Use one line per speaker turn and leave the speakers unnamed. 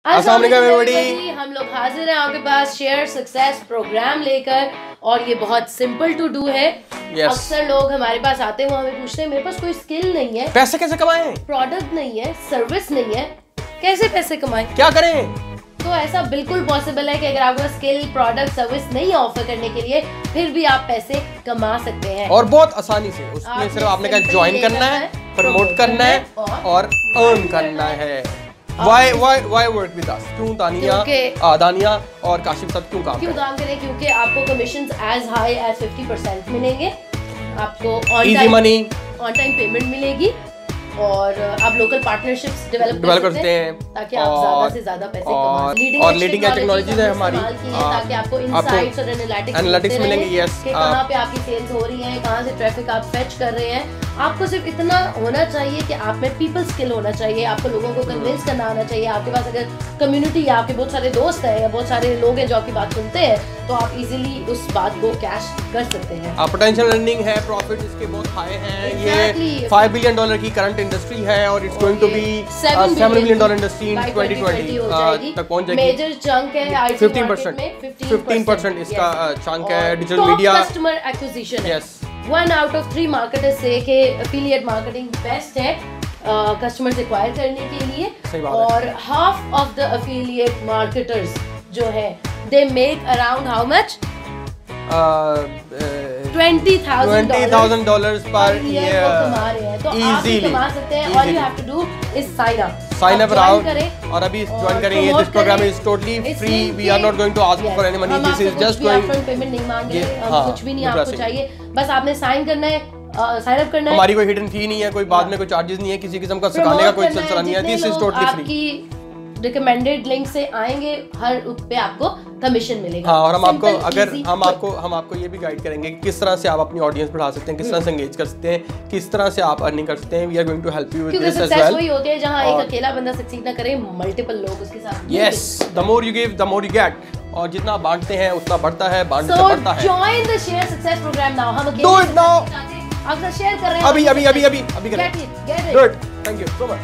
अस्सलाम वालेकुम एवरीबॉडी,
हम लोग हाजिर हैं आपके पास शेयर सक्सेस प्रोग्राम लेकर और ये बहुत सिंपल टू डू है। अक्सर लोग हमारे पास आते हैं, वो हमें पूछते हैं मेरे पास कोई स्किल नहीं है,
पैसे कैसे कमाएं,
प्रोडक्ट नहीं है, सर्विस नहीं है, कैसे पैसे कमाएं,
क्या करें।
तो ऐसा बिल्कुल पॉसिबल है कि अगर आपको स्किल प्रोडक्ट सर्विस नहीं ऑफर करने के लिए फिर भी आप पैसे कमा सकते हैं
और बहुत आसानी से। उसमें सिर्फ आपने क्या ज्वाइन करना है, प्रमोट करना है और अर्न करना है। Why work with us? क्यों दानिया और काशिफ साहब क्यों काम
करें? क्योंकि आपको कमीशंस as high as 50% मिलेंगे, आपको ऑन टाइम पेमेंट मिलेगी और आप लोकल पार्टनरशिप्स डेवलप कर सकते हैं ताकि आप ज्यादा से ज्यादा पैसे कमा।
और लीडिंग एज टेक्नोलॉजीज है हमारी,
ताकि आपको इनसाइट्स और एनालिटिक्स मिलेंगे।
यस,
कि कहां पे आपकी सेल्स हो रही है, कहां से ट्रैफिक आप फेच कर रहे हैं। आपको सिर्फ इतना होना चाहिए कि आप में पीपल स्किल होना चाहिए, आपको लोगों को कन्विंस करना आना चाहिए। आपके पास अगर कम्युनिटी या आपके बहुत सारे दोस्त हैं या बहुत सारे लोग हैं जो आपकी बात सुनते हैं, तो आप इजीली उस बात को कैश कर सकते हैं।
पोटेंशियल अर्निंग है, प्रॉफिट इसके बहुत हाई हैं। ये $5 बिलियन की करंट इंडस्ट्री है और it's going to be $7 billion industry in 2020 तक पहुंच जाएगी।
मेजर चंक है आईटी
15% इसका चंक है डिजिटल मीडिया
कस्टमर एक्विजिशन है।
यस,
1 out of 3 मार्केटर्स से कि एफिलिएट मार्केटिंग बेस्ट है कस्टमर्स एक्वायर करने के लिए। और half of the affiliate marketers जो है they make around how much $20,000
per year
कमा रहे हैं। तो आप भी कमा सकते हैं। All you have to do is
sign up और अभी ज्वाइन करें। ये this program is totally free, we are not going to ask for any money, this is just going
payment नहीं मांग रहे, कुछ भी नहीं आपको चाहिए, बस आपने साइन करना है, साइन अप करना है।
हमारी कोई हिडन फी नहीं है, कोई बाद में कोई चार्जेस नहीं है, किसी किस्म का सिखाने का कोई सिलसिला नहीं है। This is totally free.
आपकी रिकमेंडेड लिंक से आएंगे, हर पे आपको कमीशन मिलेगा।
हाँ, और हम आपको हम आपको ये भी गाइड करेंगे कि किस तरह से आप अपनी ऑडियंस बढ़ा सकते हैं, किस तरह से एंगेज कर सकते हैं, किस तरह से आप अर्निंग कर सकते हैं। We are going to help you with this as well.
वही होते हैं जहां एक अकेला बंदा सक्सीड ना करे, मल्टीपल लोग उसके साथ।
Yes, the more you give the more you get. और जितना आप बांटते हैं उतना बढ़ता है, बांटते बढ़ता है।
Join the share success program now. हम
डू इट नाउ।
आप शेयर कर रहे हैं
अभी करें। Good, thank you so much.